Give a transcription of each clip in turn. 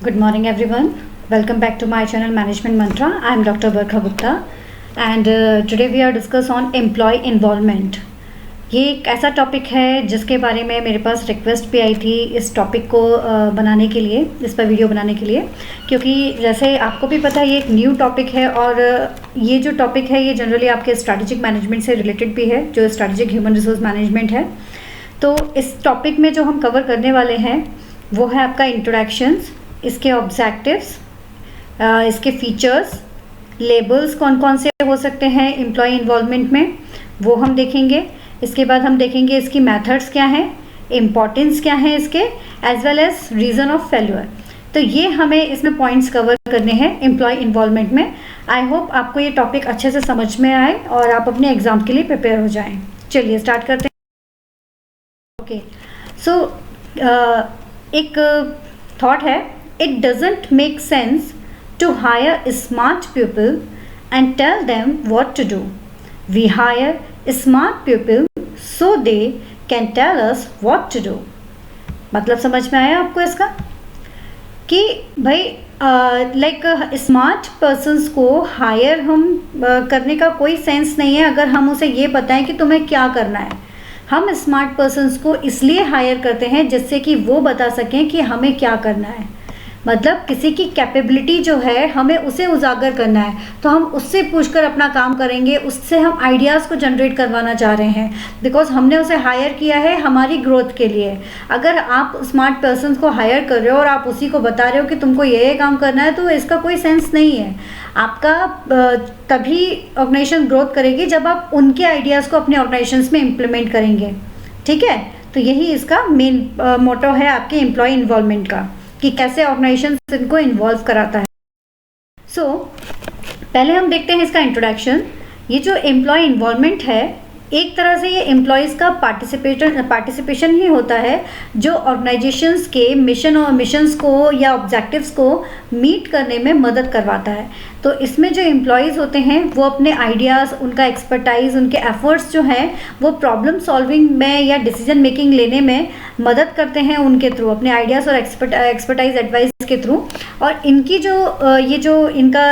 Good morning, everyone. Welcome back to my channel Management Mantra. I am Dr. Barkha Gupta, and today we are discuss on employee involvement. ये एक ऐसा topic है जिसके बारे में मेरे पास रिक्वेस्ट भी आई थी इस टॉपिक को बनाने के लिए, इस पर वीडियो बनाने के लिए, क्योंकि जैसे आपको भी पता है ये एक न्यू टॉपिक है और ये जो टॉपिक है ये जनरली आपके स्ट्रैटेजिक मैनेजमेंट से रिलेटेड भी है, जो स्ट्रैटेजिक ह्यूमन रिसोर्स मैनेजमेंट है। तो इस टॉपिक में जो हम कवर करने वाले हैं वो है आपका इंट्रोडक्शंस, इसके ऑब्जेक्टिव्स, इसके फीचर्स, लेबल्स कौन कौन से हो सकते हैं एम्प्लॉय इन्वॉल्वमेंट में, वो हम देखेंगे। इसके बाद हम देखेंगे इसकी मेथड्स क्या हैं, इम्पॉर्टेंस क्या है इसके, as well as reason of failure. तो ये हमें इसमें पॉइंट्स कवर करने हैं एम्प्लॉय इन्वॉल्वमेंट में। आई होप आपको ये टॉपिक अच्छे से समझ में आए और आप अपने एग्ज़ाम के लिए प्रिपेयर हो जाएं। चलिए स्टार्ट करते हैं। ओके, सो एक थॉट है, it doesn't make sense to hire smart people and tell them what to do. We hire smart people so they can tell us what to do. मतलब समझ में आया आपको इसका कि भाई लाइक स्मार्ट पर्सन्स को हायर हम करने का कोई सेंस नहीं है अगर हम उसे ये बताएं कि तुम्हें क्या करना है। हम स्मार्ट पर्सन्स को इसलिए हायर करते हैं जिससे कि वो बता सकें कि हमें क्या करना है। मतलब किसी की कैपेबिलिटी जो है हमें उसे उजागर करना है, तो हम उससे पूछकर अपना काम करेंगे, उससे हम आइडियाज़ को जनरेट करवाना चाह रहे हैं, बिकॉज हमने उसे हायर किया है हमारी ग्रोथ के लिए। अगर आप स्मार्ट पर्सन को हायर कर रहे हो और आप उसी को बता रहे हो कि तुमको ये काम करना है, तो इसका कोई सेंस नहीं है। आपका तभी ऑर्गेनाइजेशन ग्रोथ करेगी जब आप उनके आइडियाज़ को अपने ऑर्गेनाइजेशंस में इम्प्लीमेंट करेंगे। ठीक है, तो यही इसका मेन मोटो है आपके एम्प्लॉय इन्वॉल्वमेंट का, कि कैसे ऑर्गेनाइजेशन इनको इन्वॉल्व कराता है। सो पहले हम देखते हैं इसका इंट्रोडक्शन। ये जो एम्प्लॉय इन्वॉल्वमेंट है, एक तरह से ये एम्प्लॉयज़ का पार्टिसिपेशन ही होता है जो ऑर्गेनाइजेशंस के मिशंस को या ऑब्जेक्टिव्स को मीट करने में मदद करवाता है। तो इसमें जो एम्प्लॉयज़ होते हैं वो अपने आइडियाज़, उनका एक्सपर्टाइज, उनके एफर्ट्स जो हैं वो प्रॉब्लम सॉल्विंग में या डिसीजन मेकिंग लेने में मदद करते हैं उनके थ्रू, अपने आइडियाज़ और एक्सपर्टाइज एडवाइस के थ्रू। और इनकी जो इनका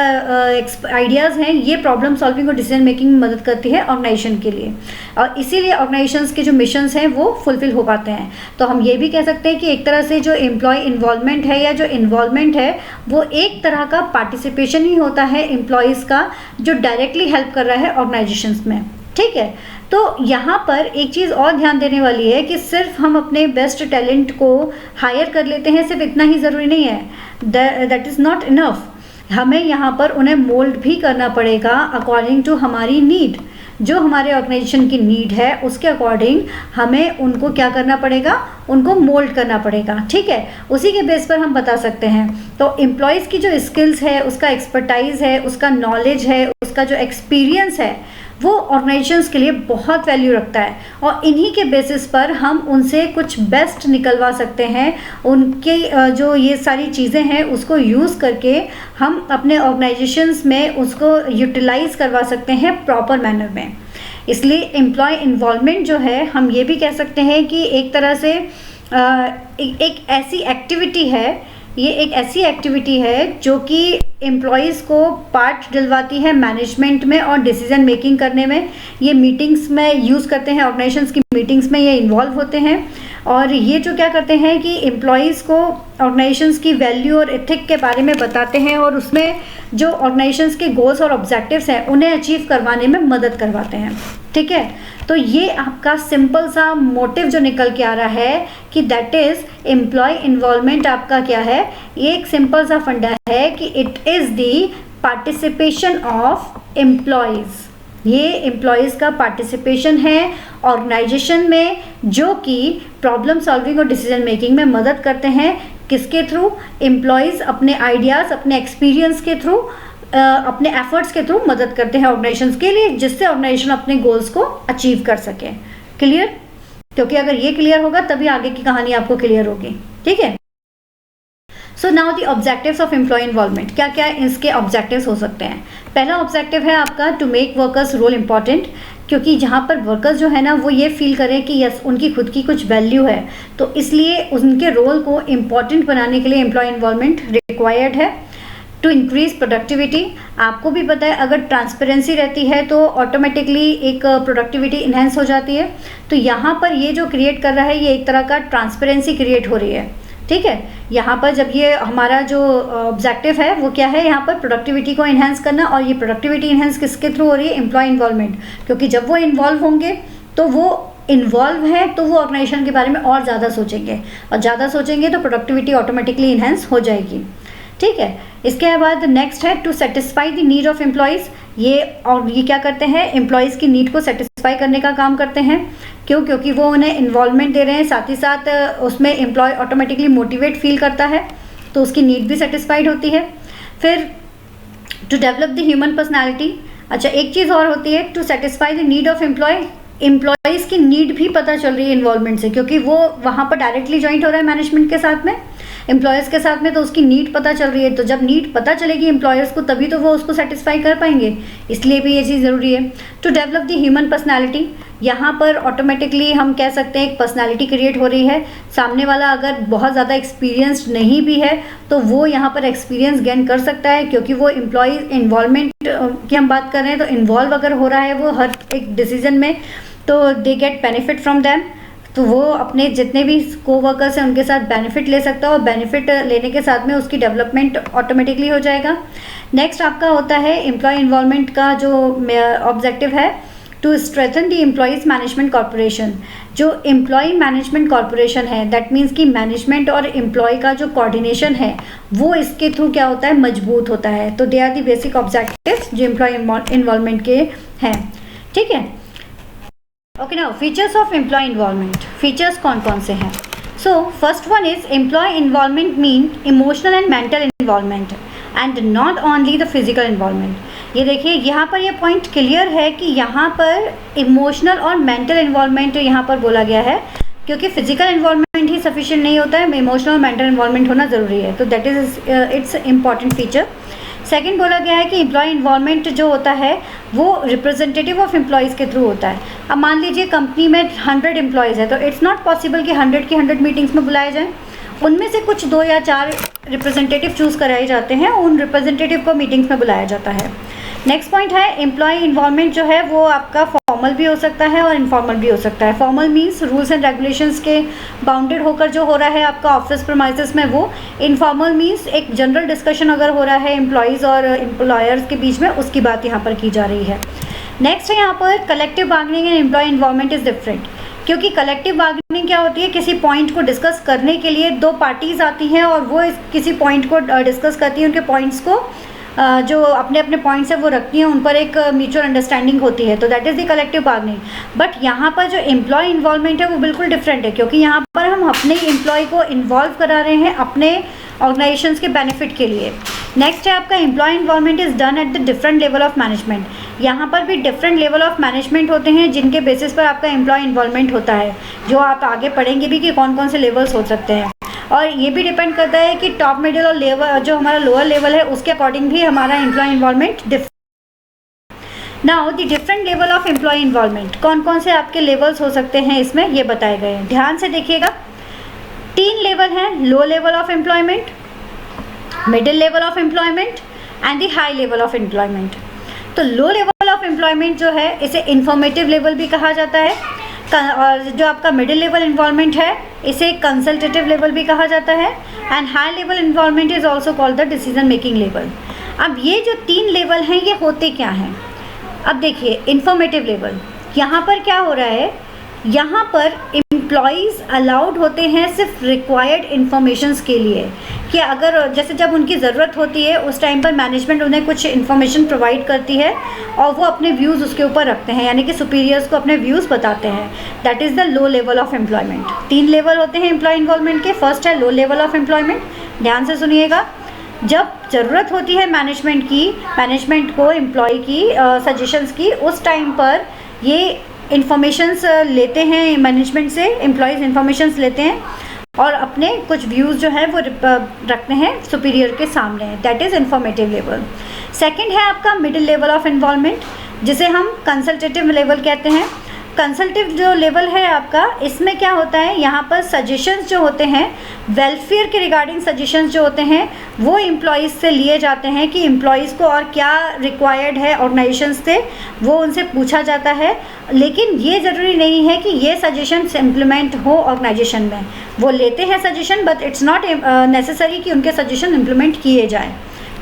आइडियाज़ हैं ये प्रॉब्लम सॉल्विंग और डिसीजन मेकिंग में मदद करती है ऑर्गेनाइजेशन के लिए, और इसीलिए ऑर्गेनाइजेशंस के जो मिशंस हैं वो फुलफिल हो पाते हैं। तो हम ये भी कह सकते हैं कि एक तरह से जो एम्प्लॉय इन्वॉल्वमेंट है या जो इन्वॉल्वमेंट है वो एक तरह का पार्टिसिपेशन ही होता है एम्प्लॉयज़ का, जो डायरेक्टली हेल्प कर रहा है ऑर्गेनाइजेशंस में। ठीक है, तो यहाँ पर एक चीज़ और ध्यान देने वाली है कि सिर्फ हम अपने बेस्ट टैलेंट को हायर कर लेते हैं, सिर्फ इतना ही ज़रूरी नहीं है, दैट इज़ नॉट इनफ। हमें यहाँ पर उन्हें मोल्ड भी करना पड़ेगा अकॉर्डिंग टू हमारी नीड। जो हमारे ऑर्गेनाइजेशन की नीड है उसके अकॉर्डिंग हमें उनको क्या करना पड़ेगा, उनको मोल्ड करना पड़ेगा। ठीक है, उसी के बेस पर हम बता सकते हैं। तो एम्प्लॉयज़ की जो स्किल्स है, उसका एक्सपर्टाइज है, उसका नॉलेज है, उसका जो एक्सपीरियंस है, वो ऑर्गेनाइजेशंस के लिए बहुत वैल्यू रखता है, और इन्हीं के बेसिस पर हम उनसे कुछ बेस्ट निकलवा सकते हैं। उनके जो ये सारी चीज़ें हैं उसको यूज़ करके हम अपने ऑर्गेनाइजेशंस में उसको यूटिलाइज़ करवा सकते हैं प्रॉपर मैनर में। इसलिए एम्प्लॉय इन्वॉल्वमेंट जो है, हम ये भी कह सकते हैं कि एक तरह से एक ऐसी एक्टिविटी है, ये एक ऐसी एक्टिविटी है जो कि एम्प्लॉयज़ को पार्ट दिलवाती है मैनेजमेंट में और डिसीजन मेकिंग करने में। ये मीटिंग्स में यूज़ करते हैं, ऑर्गेनाइजेशंस की मीटिंग्स में ये इन्वॉल्व होते हैं, और ये जो क्या करते हैं कि एम्प्लॉयज़ को ऑर्गेनाइजेशंस की वैल्यू और एथिक के बारे में बताते हैं, और उसमें जो ऑर्गेनाइजेशंस के गोल्स और ऑब्जेक्टिव्स हैं उन्हें अचीव करवाने में मदद करवाते हैं। ठीक है, तो ये आपका सिंपल सा मोटिव जो निकल के आ रहा है कि दैट इज़ एम्प्लॉय इन्वॉल्वमेंट आपका क्या है, ये एक सिंपल सा फंडा है कि it is the participation of employees. ये एम्प्लॉयज़ का पार्टिसिपेशन है ऑर्गेनाइजेशन में, जो कि प्रॉब्लम सॉल्विंग और डिसीजन मेकिंग में मदद करते हैं। किसके थ्रू? एम्प्लॉयज़ अपने आइडियाज़, अपने एक्सपीरियंस के थ्रू, अपने एफर्ट्स के थ्रू मदद करते हैं ऑर्गेनाइजेशंस के लिए, जिससे ऑर्गेनाइजेशन अपने गोल्स को अचीव कर सके। क्लियर? क्योंकि अगर ये क्लियर होगा तभी आगे की कहानी आपको क्लियर होगी। ठीक है, so now the objectives of employee involvement. क्या क्या इसके ऑब्जेक्टिव्स हो सकते हैं? पहला ऑब्जेक्टिव है आपका to make workers role important, क्योंकि जहाँ पर वर्कर्स जो है ना वो ये फील करें कि यस उनकी खुद की कुछ वैल्यू है, तो इसलिए उनके रोल को इम्पॉर्टेंट बनाने के लिए एम्प्लॉय इन्वॉल्वमेंट रिक्वायर्ड है। टू इंक्रीज प्रोडक्टिविटी, आपको भी पता है अगर ट्रांसपेरेंसी रहती है तो ऑटोमेटिकली एक प्रोडक्टिविटी इन्हेंस हो जाती है। तो यहाँ पर ये जो क्रिएट कर रहा है ये एक तरह का ट्रांसपेरेंसी क्रिएट हो रही है, ठीक है। यहाँ पर जब ये हमारा जो ऑब्जेक्टिव है वो क्या है, यहाँ पर प्रोडक्टिविटी को इन्हेंस करना, और ये प्रोडक्टिविटी इन्हेंस किसके थ्रू हो रही है, एम्प्लॉय इन्वॉल्वमेंट, क्योंकि जब वो इन्वॉल्व होंगे तो वो इन्वॉल्व है तो वो ऑर्गेनाइजेशन के बारे में और ज़्यादा सोचेंगे, और ज़्यादा सोचेंगे तो प्रोडक्टिविटी ऑटोमेटिकली इन्हेंस हो जाएगी, ठीक है। इसके बाद नेक्स्ट है to satisfy the need of employees, ये क्या करते हैं, एम्प्लॉयज़ की नीड को सेटिस्फाई करने का काम करते हैं। क्यों? क्योंकि वो उन्हें इन्वॉल्वमेंट दे रहे हैं, साथ ही साथ उसमें एम्प्लॉय ऑटोमेटिकली मोटिवेट फील करता है, तो उसकी नीड भी सेटिस्फाइड होती है। फिर to develop the human personality, अच्छा एक चीज़ और होती है, to satisfy the need of employees की नीड भी पता चल रही है इन्वॉल्वमेंट से, क्योंकि वो वहाँ पर डायरेक्टली ज्वाइंट हो रहा है मैनेजमेंट के साथ में, एम्प्लॉयर्स के साथ में, तो उसकी नीड पता चल रही है। तो जब नीड पता चलेगी एम्प्लॉयर्स को तभी तो वो उसको सेटिस्फाई कर पाएंगे, इसलिए भी ये चीज़ ज़रूरी है। To develop the human personality, यहाँ पर ऑटोमेटिकली हम कह सकते हैं एक पर्सनैलिटी क्रिएट हो रही है। सामने वाला अगर बहुत ज़्यादा एक्सपीरियंस्ड नहीं भी है तो वो यहाँ पर एक्सपीरियंस गेन कर सकता है, क्योंकि वो एम्प्लॉय इन्वॉल्वमेंट की हम बात कर रहे हैं, तो इन्वॉल्व अगर हो रहा है वो हर एक डिसीजन में, तो they get benefit from them, तो वो अपने जितने भी कोवर्कर्स हैं उनके साथ बेनिफिट ले सकता है, और बेनिफिट लेने के साथ में उसकी डेवलपमेंट ऑटोमेटिकली हो जाएगा। नेक्स्ट आपका होता है एम्प्लॉय इन्वॉल्वमेंट का जो ऑब्जेक्टिव है, to strengthen the employees management corporation. जो एम्प्लॉय मैनेजमेंट कॉर्पोरेशन है, दैट मीन्स कि मैनेजमेंट और एम्प्लॉय का जो कोऑर्डिनेशन है वो इसके थ्रू क्या होता है, मजबूत होता है। तो they are the basic objectives जो एम्प्लॉय इन्वॉल्वमेंट के हैं, ठीक है। Okay, now features of employee involvement, features कौन कौन से हैं। So first one is employee involvement mean emotional and mental involvement and not only the physical involvement. ये देखिए यहाँ पर ये पॉइंट क्लियर है कि यहाँ पर इमोशनल और मेंटल इन्वॉल्वमेंट यहाँ पर बोला गया है, क्योंकि फिजिकल इन्वॉल्वमेंट ही सफिशिएंट नहीं होता है, इमोशनल और मेंटल इन्वॉल्वमेंट होना ज़रूरी है, तो that is it's important feature. Second बोला गया है कि एम्प्लॉय इन्वॉल्वमेंट जो होता है वो रिप्रेजेंटेटिव ऑफ एम्प्लॉयज़ के थ्रू होता है। अब मान लीजिए कंपनी में 100 एम्प्लॉयज़ है, तो इट्स नॉट पॉसिबल कि 100 की 100 मीटिंग्स में बुलाए जाएं, उनमें से कुछ 2 या 4 रिप्रेजेंटेटिव चूज़ कराए जाते हैं, उन रिप्रेजेंटेटिव को मीटिंग्स में बुलाया जाता है। नेक्स्ट पॉइंट है एम्प्लॉय इन्वॉल्वमेंट जो है वो आपका फॉर्मल भी हो सकता है और इनफॉर्मल भी हो सकता है। Formal means rules and regulations के बाउंडेड होकर जो हो रहा है आपका ऑफिस प्रीमाइसेस में वो। इनफॉर्मल मीन्स एक जनरल डिस्कशन अगर हो रहा है एम्प्लॉयज़ और एम्प्लॉयर्स के बीच में, उसकी बात यहाँ पर की जा रही है। नेक्स्ट है यहाँ पर collective bargaining and employee involvement is different, क्योंकि कलेक्टिव बार्गेनिंग क्या होती है, किसी पॉइंट को डिस्कस करने के लिए 2 पार्टीज़ आती हैं और वो किसी पॉइंट को डिस्कस करती हैं, उनके पॉइंट्स को जो अपने अपने पॉइंट्स है वो रखती हैं, उन पर एक म्यूचुअल अंडरस्टैंडिंग होती है, तो that is the collective bargaining. But यहाँ पर जो एम्प्लॉय इन्वॉल्वमेंट है वो बिल्कुल डिफरेंट है, क्योंकि यहाँ पर हम अपने एम्प्लॉय को इन्वॉल्व करा रहे हैं अपने ऑर्गेनाइजेशंस के बेनिफिट के लिए। नेक्स्ट है आपका employee involvement is done at the different level of management. यहाँ पर भी डिफरेंट लेवल ऑफ मैनेजमेंट होते हैं जिनके बेसिस पर आपका एम्प्लॉय इन्वॉल्वमेंट होता है, जो आप आगे पढ़ेंगे भी कि कौन कौन से लेवल्स हो सकते हैं। और ये भी डिपेंड करता है कि टॉप मिडिल और लेवल जो हमारा लोअर लेवल है उसके अकॉर्डिंग भी हमारा employee involvement now the different level of employee involvement, कौन कौन से आपके लेवल्स हो सकते हैं इसमें ये बताए गए हैं, ध्यान से देखिएगा। 3 लेवल हैं, low level of employment, middle level of employment and the high level of employment. तो लो लेवल ऑफ एम्प्लॉयमेंट जो है इसे इंफॉर्मेटिव लेवल भी कहा जाता है, और जो आपका मिडिल लेवल इन्वॉल्वमेंट है इसे कंसल्टेटिव लेवल भी कहा जाता है, and high level involvement is also called the decision making level. अब ये जो 3 लेवल हैं ये होते क्या हैं, अब देखिए इंफॉर्मेटिव लेवल, यहाँ पर क्या हो रहा है, यहाँ पर एम्प्लॉयज़ अलाउड होते हैं सिर्फ रिक्वायर्ड इन्फॉर्मेशंस के लिए, कि अगर जैसे जब उनकी ज़रूरत होती है उस टाइम पर मैनेजमेंट उन्हें कुछ इन्फॉर्मेशन प्रोवाइड करती है और वो अपने व्यूज़ उसके ऊपर रखते हैं, यानी कि सुपीरियर्स को अपने व्यूज़ बताते हैं, that is the low level of employment. 3 level होते हैं एम्प्लॉय इन्वॉल्वमेंट के। फर्स्ट है लो लेवल ऑफ एम्प्लॉयमेंट, ध्यान से सुनिएगा, जब ज़रूरत होती है मैनेजमेंट को एम्प्लॉय की सजेशंस की, उस टाइम पर ये इन्फॉर्मेशंस लेते हैं मैनेजमेंट से, एम्प्लॉयज़ इन्फॉर्मेशंस लेते हैं और अपने कुछ व्यूज़ जो है वो रखते हैं सुपीरियर के सामने, that is informative level. Second है आपका मिडिल लेवल ऑफ इन्वॉल्वमेंट, जिसे हम कंसल्टेटिव लेवल कहते हैं। कंसल्टेटिव जो लेवल है आपका, इसमें क्या होता है, यहाँ पर सजेशंस जो होते हैं, वेलफेयर के रिगार्डिंग सजेशंस जो होते हैं वो एम्प्लॉयज़ से लिए जाते हैं कि एम्प्लॉयज़ को और क्या रिक्वायर्ड है ऑर्गेनाइजेशन से, वो उनसे पूछा जाता है। लेकिन ये ज़रूरी नहीं है कि ये सजेशंस इम्प्लीमेंट हो ऑर्गेनाइजेशन में। वो लेते हैं suggestion, but it's not necessary कि उनके सजेशन इम्प्लीमेंट किए जाएँ।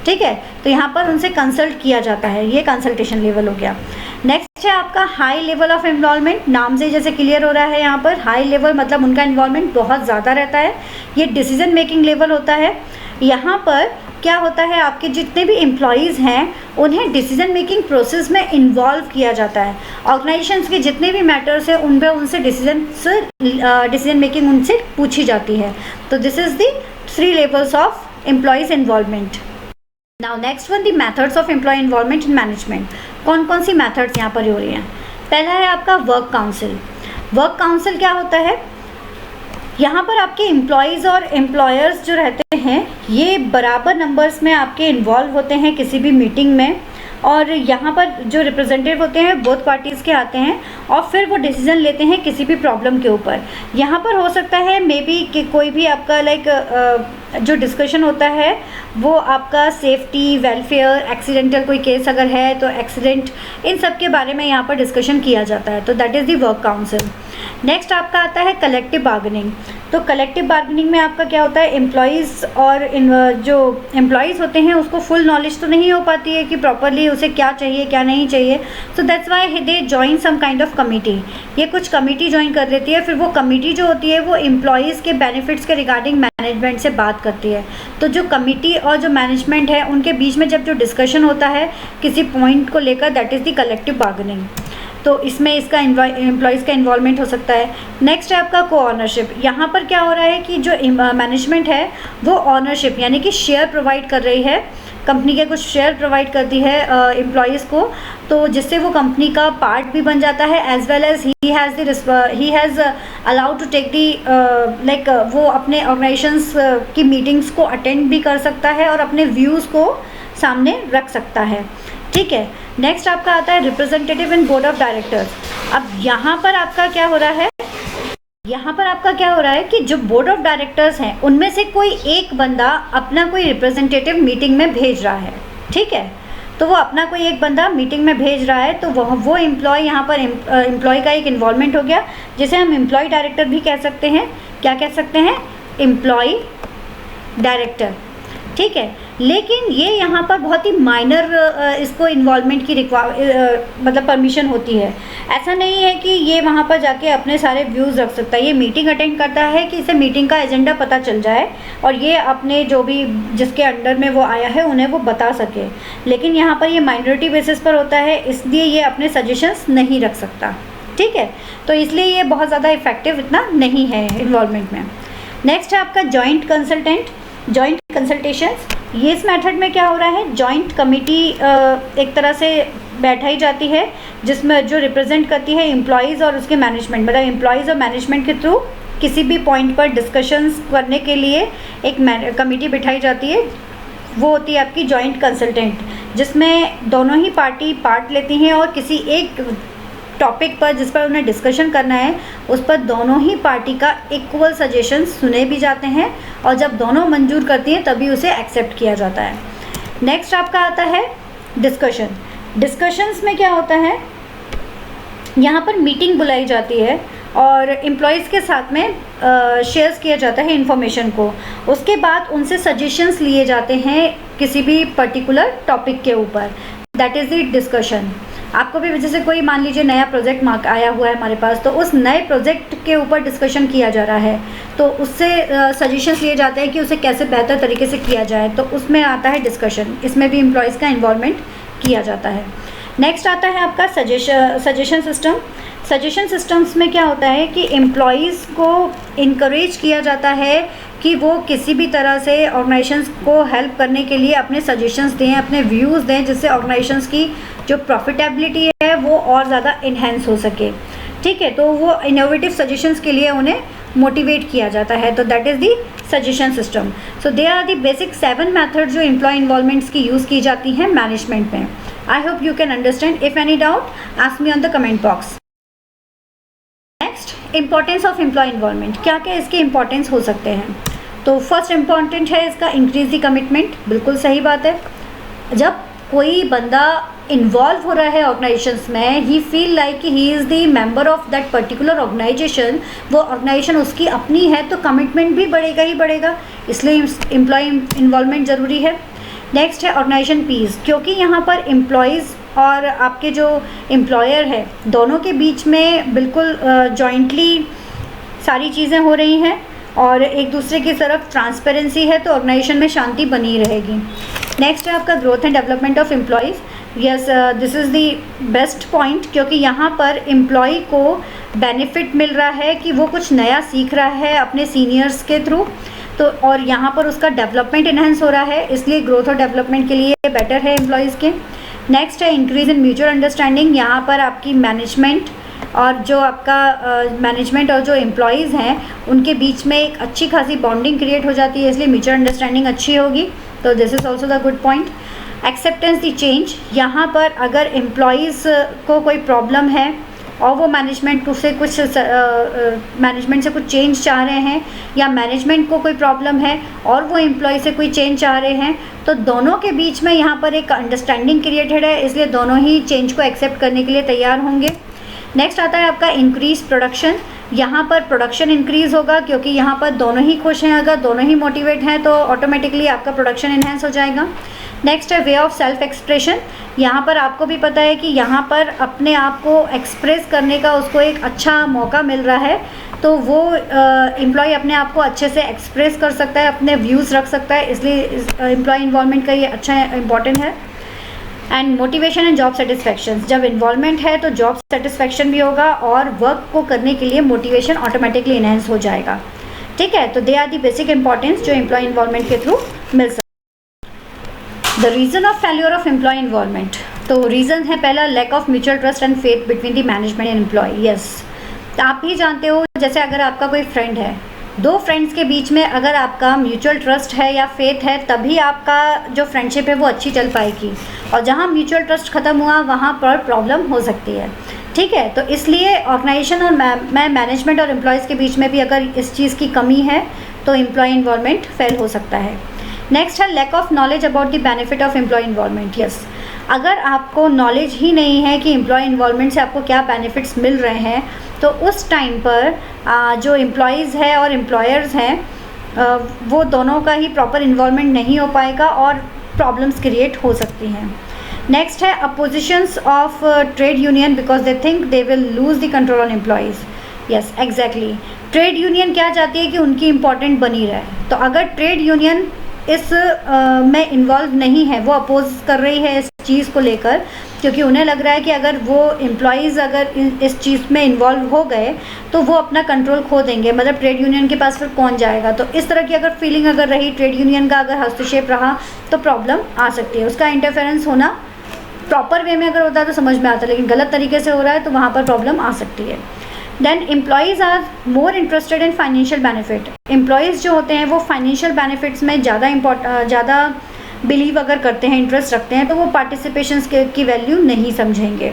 ठीक है, तो यहाँ पर उनसे कंसल्ट किया जाता है, ये कंसल्टेशन लेवल हो गया। नेक्स्ट है आपका हाई लेवल ऑफ इन्वॉल्वमेंट। नाम से जैसे क्लियर हो रहा है, यहाँ पर हाई लेवल मतलब उनका इन्वॉल्वमेंट बहुत ज़्यादा रहता है। ये डिसीजन मेकिंग लेवल होता है। यहाँ पर क्या होता है, आपके जितने भी एम्प्लॉयज़ हैं उन्हें डिसीजन मेकिंग प्रोसेस में इन्वॉल्व किया जाता है। ऑर्गेनाइजेशंस के जितने भी मैटर्स हैं उन पर उनसे डिसीजन मेकिंग उनसे पूछी जाती है। तो this is the 3 levels of employees involvement. Now next one, the methods of employee involvement in management. कौन कौन सी मेथड्स यहाँ पर हो रही हैं? पहला है आपका वर्क काउंसिल। वर्क काउंसिल क्या होता है? यहाँ पर आपके एम्प्लॉयज़ और एम्प्लॉयर्स जो रहते हैं ये बराबर नंबर्स में आपके इन्वॉल्व होते हैं किसी भी मीटिंग में, और यहाँ पर जो रिप्रेजेंटेटिव होते हैं बोथ पार्टीज़ के आते हैं और फिर वो डिसीज़न लेते हैं किसी भी प्रॉब्लम के ऊपर। यहाँ पर हो सकता है मे बी कि कोई भी आपका जो डिस्कशन होता है वो आपका सेफ्टी, वेलफेयर, एक्सीडेंटल कोई केस अगर है तो एक्सीडेंट, इन सब के बारे में यहाँ पर डिस्कशन किया जाता है। तो that is the work council. Next आपका आता है कलेक्टिव बार्गेनिंग। तो कलेक्टिव बार्गेनिंग में आपका क्या होता है, एम्प्लॉयज़ और जो एम्प्लॉयज़ होते हैं उसको फुल नॉलेज तो नहीं हो पाती है कि प्रॉपरली उसे क्या चाहिए क्या नहीं चाहिए। So that's why they join some kind of committee. ये कुछ कमिटी ज्वाइन कर लेती है, फिर वो कमिटी जो होती है वो एम्प्लॉयज़ के बेनिफिट्स के रिगार्डिंग मैनेजमेंट से बात करती है। तो जो कमिटी और जो मैनेजमेंट है उनके बीच में जब जो डिस्कशन होता है किसी पॉइंट को लेकर, that is the collective bargaining. तो इसमें इसका एम्प्लॉयज़ का इन्वॉल्वमेंट हो सकता है। नेक्स्ट है आपका को ऑनरशिप। यहाँ पर क्या हो रहा है कि जो मैनेजमेंट है वो ऑनरशिप यानी कि शेयर प्रोवाइड कर रही है, कंपनी के कुछ शेयर प्रोवाइड करती है एम्प्लॉयज़ को, तो जिससे वो कंपनी का पार्ट भी बन जाता है, as well as he has allowed to take the वो अपने ऑर्गेनाइजेशंस की मीटिंग्स को अटेंड भी कर सकता है और अपने व्यूज़ को सामने रख सकता है। ठीक है, नेक्स्ट आपका आता है representative in board of directors. अब यहाँ पर आपका क्या हो रहा है, कि जो बोर्ड ऑफ डायरेक्टर्स हैं उनमें से कोई एक बंदा अपना कोई रिप्रेजेंटेटिव मीटिंग में भेज रहा है। ठीक है, तो वो अपना कोई एक बंदा मीटिंग में भेज रहा है, तो वो एम्प्लॉय, यहाँ पर एम्प्लॉय का एक इन्वॉल्वमेंट हो गया, जिसे हम एम्प्लॉय डायरेक्टर भी कह सकते हैं। क्या कह सकते हैं? Employee director. ठीक है, लेकिन ये यहाँ पर बहुत ही माइनर इसको इन्वॉल्वमेंट की मतलब परमिशन होती है। ऐसा नहीं है कि ये वहाँ पर जाके अपने सारे व्यूज़ रख सकता है। ये मीटिंग अटेंड करता है कि इसे मीटिंग का एजेंडा पता चल जाए और ये अपने जो भी जिसके अंडर में वो आया है उन्हें वो बता सके। लेकिन यहाँ पर ये माइनॉरिटी बेसिस पर होता है, इसलिए ये अपने सजेशंस नहीं रख सकता। ठीक है, तो इसलिए ये बहुत ज़्यादा इफेक्टिव इतना नहीं है इन्वॉल्वमेंट में। नेक्स्ट है आपका जॉइंट कंसल्टेंट, जॉइंट कंसल्टेशंस। ये इस मेथड में क्या हो रहा है, जॉइंट कमिटी एक तरह से बैठाई जाती है जिसमें जो रिप्रेजेंट करती है एम्प्लॉयज़ और उसके मैनेजमेंट, मतलब एम्प्लॉयज़ और मैनेजमेंट के थ्रू किसी भी पॉइंट पर डिस्कशंस करने के लिए एक कमिटी बिठाई जाती है। वो होती है आपकी जॉइंट कंसल्टेंट, जिसमें दोनों ही पार्टी पार्ट लेती हैं और किसी एक टॉपिक पर जिस पर उन्हें डिस्कशन करना है उस पर दोनों ही पार्टी का इक्वल सजेशंस सुने भी जाते हैं और जब दोनों मंजूर करती हैं तभी उसे एक्सेप्ट किया जाता है। नेक्स्ट आपका आता है डिस्कशन। डिस्कशंस में क्या होता है, यहाँ पर मीटिंग बुलाई जाती है और एम्प्लॉयज़ के साथ में शेयर्स किया जाता है इन्फॉर्मेशन को। उसके बाद उनसे सजेशंस लिए जाते हैं किसी भी पर्टिकुलर टॉपिक के ऊपर, दैट इज़ द डिस्कशन। आपको भी जैसे कोई मान लीजिए नया प्रोजेक्ट आया हुआ है हमारे पास, तो उस नए प्रोजेक्ट के ऊपर डिस्कशन किया जा रहा है, तो उससे सजेशंस लिए जाते हैं कि उसे कैसे बेहतर तरीके से किया जाए, तो उसमें आता है डिस्कशन। इसमें भी एम्प्लॉयज़ का इन्वॉल्वमेंट किया जाता है। नेक्स्ट आता है आपका सजेशन सिस्टम। सजेशन सिस्टम्स में क्या होता है कि एम्प्लॉयज़ को इनकरेज किया जाता है कि वो किसी भी तरह से ऑर्गेनाइजेशंस को हेल्प करने के लिए अपने सजेशंस दें, अपने व्यूज़ दें, जिससे ऑर्गेनाइजेशंस की जो प्रॉफिटेबिलिटी है वो और ज़्यादा इन्हेंस हो सके। ठीक है, तो वो इनोवेटिव सजेशंस के लिए उन्हें मोटिवेट किया जाता है, तो that is the suggestion system. So they are the basic 7 method जो एम्प्लॉय इन्वॉल्वमेंट्स की यूज़ की जाती हैं मैनेजमेंट में। I hope you can understand. If any doubt ask me on the comment box. Next, importance of employee involvement. क्या क्या इसके importance हो सकते हैं? तो फर्स्ट इम्पॉर्टेंट है इसका इंक्रीज द कमिटमेंट. बिल्कुल सही बात है. जब कोई बंदा इन्वॉल्व हो रहा है ऑर्गेनाइजेशंस में, ही फील लाइक कि he is the member of that particular organisation, वो ऑर्गेनाइजेशन उसकी अपनी है, तो कमिटमेंट भी बढ़ेगा ही बढ़ेगा. इसलिए एम्प्लॉय इन्वॉल्वमेंट ज़रूरी है. नेक्स्ट है ऑर्गेनाइजेशन पीस. क्योंकि यहाँ पर एम्प्लॉयज़ और आपके जो एम्प्लॉयर है दोनों के बीच में बिल्कुल जॉइंटली सारी चीज़ें हो रही हैं और एक दूसरे की तरफ ट्रांसपेरेंसी है, तो ऑर्गेनाइजेशन में शांति बनी रहेगी. नेक्स्ट है आपका growth and development of employees. Yes, this is the best point, क्योंकि यहाँ पर एम्प्लॉय को बेनिफिट मिल रहा है कि वो कुछ नया सीख रहा है अपने सीनियर्स के थ्रू, तो और यहाँ पर उसका डेवलपमेंट इन्हेंस हो रहा है, इसलिए ग्रोथ और डेवलपमेंट के लिए बेटर है एम्प्लॉयज़ के. नेक्स्ट है इंक्रीज़ इन म्यूचुअल अंडरस्टैंडिंग. यहाँ पर आपकी मैनेजमेंट और जो आपका मैनेजमेंट और जो एम्प्लॉयज़ हैं उनके बीच में एक अच्छी खासी बॉन्डिंग क्रिएट हो जाती है, इसलिए म्यूचुअल अंडरस्टैंडिंग अच्छी होगी. तो this is also the good point. Acceptance the change. यहाँ पर अगर एम्प्लॉयज़ को कोई प्रॉब्लम है और वो मैनेजमेंट से कुछ चेंज चाह रहे हैं, या मैनेजमेंट को कोई प्रॉब्लम है और वो एम्प्लॉय से कोई चेंज चाह रहे हैं, तो दोनों के बीच में यहाँ पर एक अंडरस्टैंडिंग क्रिएटेड है, इसलिए दोनों ही चेंज को एक्सेप्ट करने के लिए तैयार होंगे. नेक्स्ट आता है आपका इंक्रीज प्रोडक्शन. यहाँ पर प्रोडक्शन इंक्रीज़ होगा, क्योंकि यहाँ पर दोनों ही खुश हैं. अगर दोनों ही मोटिवेट हैं तो ऑटोमेटिकली आपका प्रोडक्शन इन्हेंस हो जाएगा. नेक्स्ट है वे ऑफ सेल्फ एक्सप्रेशन. यहाँ पर आपको भी पता है कि यहाँ पर अपने आप को एक्सप्रेस करने का उसको एक अच्छा मौका मिल रहा है, तो वो एम्प्लॉय अपने आप को अच्छे से एक्सप्रेस कर सकता है, अपने व्यूज़ रख सकता है, इसलिए एम्प्लॉय इन्वॉल्वमेंट का ये अच्छा इम्पॉर्टेंट है. And motivation and job satisfaction. जब इन्वॉल्वमेंट है तो जॉब सेटिस्फैक्शन भी होगा और वर्क को करने के लिए मोटिवेशन ऑटोमेटिकली इनहेंस हो जाएगा. ठीक है, तो they are the basic importance जो एम्प्लॉय इन्वॉल्वमेंट के थ्रू मिल सकता है. The reason of failure of employee involvement. तो रीज़न है पहला, lack of mutual trust and faith between the management and employee. Yes, तो आप ही जानते हो, जैसे अगर आपका कोई फ्रेंड है, दो फ्रेंड्स के बीच में अगर आपका म्यूचुअल ट्रस्ट है या फेथ है, तभी आपका जो फ्रेंडशिप है वो अच्छी चल पाएगी, और जहाँ म्यूचुअल ट्रस्ट ख़त्म हुआ वहाँ पर प्रॉब्लम हो सकती है. ठीक है, तो इसलिए ऑर्गेनाइजेशन और मैनेजमेंट और एम्प्लॉयज़ के बीच में भी अगर इस चीज़ की कमी है तो एम्प्लॉय इन्वॉल्वमेंट फेल हो सकता है. नेक्स्ट है lack of knowledge about the benefit of employee involvement. Yes, अगर आपको नॉलेज ही नहीं है कि एम्प्लॉय इन्वॉल्वमेंट से आपको क्या बेनिफिट्स मिल रहे हैं, तो उस टाइम पर जो एम्प्लॉयज़ है और एम्प्लॉयर्स हैं वो दोनों का ही प्रॉपर इन्वॉल्वमेंट नहीं हो पाएगा और प्रॉब्लम्स क्रिएट हो सकती हैं. नेक्स्ट है oppositions of trade union because they think they will lose the control on employees. Yes, exactly. Trade union क्या चाहती है कि उनकी इम्पॉर्टेंट बनी रहे, तो अगर ट्रेड यूनियन इस में इन्वॉल्व नहीं है, वो अपोज कर रही है इस चीज़ को लेकर, क्योंकि उन्हें लग रहा है कि अगर वो एम्प्लॉयज़ अगर इस चीज़ में इन्वॉल्व हो गए तो वो अपना कंट्रोल खो देंगे, मतलब ट्रेड यूनियन के पास फिर कौन जाएगा. तो इस तरह की अगर फीलिंग अगर रही, ट्रेड यूनियन का अगर हस्तक्षेप रहा, तो प्रॉब्लम आ सकती है. उसका इंटरफेरेंस होना प्रॉपर वे में अगर होता है तो समझ में आता है, लेकिन गलत तरीके से हो रहा है तो वहाँ पर प्रॉब्लम आ सकती है. Then employees are more interested in financial benefit. Employees जो होते हैं वो फाइनेंशियल बेनिफिट्स में ज़्यादा बिलीव अगर करते हैं, इंटरेस्ट रखते हैं, तो वो पार्टिसिपेशंस की वैल्यू नहीं समझेंगे.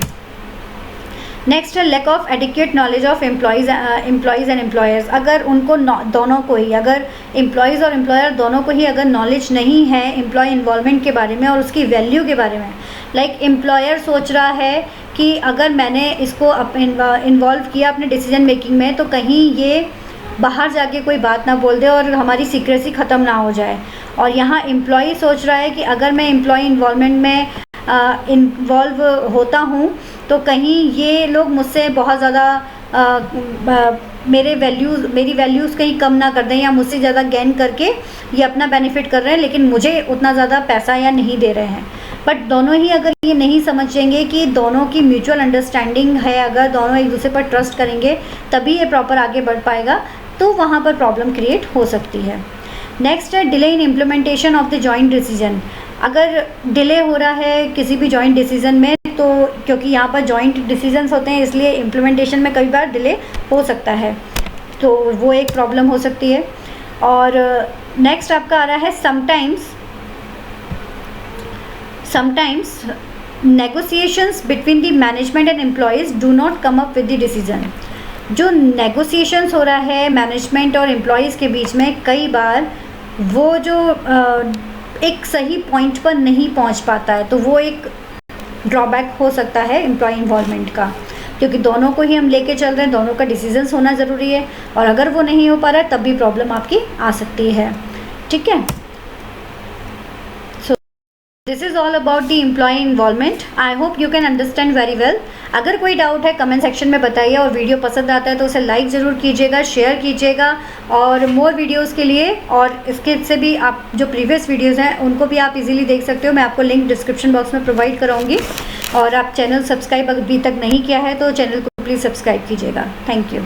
नेक्स्ट है lack of adequate knowledge of employees and employers. अगर उनको दोनों को ही, अगर एम्प्लॉयज़ और एम्प्लॉयर दोनों को ही अगर नॉलेज नहीं है एम्प्लॉय इन्वॉल्वमेंट के बारे में और उसकी वैल्यू के बारे में, लाइक एम्प्लॉयर सोच रहा है कि अगर मैंने इसको इन्वॉल्व किया अपने डिसीजन मेकिंग में, तो कहीं ये बाहर जाके कोई बात ना बोल दे और हमारी सीक्रेसी ख़त्म ना हो जाए. और यहाँ एम्प्लॉय सोच रहा है कि अगर मैं एम्प्लॉय इन्वॉल्वमेंट में इन्वॉल्व होता हूँ तो कहीं ये लोग मुझसे बहुत ज़्यादा मेरी वैल्यूज़ कहीं कम ना कर दें, या मुझसे ज़्यादा गेन करके ये अपना बेनिफिट कर रहे हैं लेकिन मुझे उतना ज़्यादा पैसा या नहीं दे रहे हैं. बट दोनों ही अगर ये नहीं समझेंगे कि दोनों की म्यूचुअल अंडरस्टैंडिंग है, अगर दोनों एक दूसरे पर ट्रस्ट करेंगे तभी ये प्रॉपर आगे बढ़ पाएगा, तो वहाँ पर प्रॉब्लम क्रिएट हो सकती है. नेक्स्ट है delay in implementation of the joint decision. अगर डिले हो रहा है किसी भी जॉइंट डिसीजन में, तो क्योंकि यहाँ पर जॉइंट डिसीजंस होते हैं इसलिए इम्प्लीमेंटेशन में कई बार डिले हो सकता है, तो वो एक प्रॉब्लम हो सकती है. और नेक्स्ट आपका आ रहा है sometimes negotiations between the management and employees do not come up with the decision. जो नेगोशिएशंस हो रहा है मैनेजमेंट और एम्प्लॉयज़ के बीच में, कई बार वो जो एक सही पॉइंट पर नहीं पहुंच पाता है, तो वो एक ड्रॉबैक हो सकता है एम्प्लॉय इन्वॉल्वमेंट का, क्योंकि दोनों को ही हम लेके चल रहे हैं, दोनों का डिसीजंस होना ज़रूरी है, और अगर वो नहीं हो पा रहा है तब भी प्रॉब्लम आपकी आ सकती है। ठीक है, so this is all about the employee involvement. I hope you can understand very well. अगर कोई डाउट है कमेंट सेक्शन में बताइए, और वीडियो पसंद आता है तो उसे लाइक ज़रूर कीजिएगा, शेयर कीजिएगा, और मोर वीडियोस के लिए और इसके से भी आप जो प्रीवियस वीडियोस हैं उनको भी आप इजीली देख सकते हो। मैं आपको लिंक डिस्क्रिप्शन बॉक्स में प्रोवाइड कराऊंगी, और आप चैनल सब्सक्राइब अभी तक नहीं किया है तो चैनल को प्लीज़ सब्सक्राइब कीजिएगा। Thank you.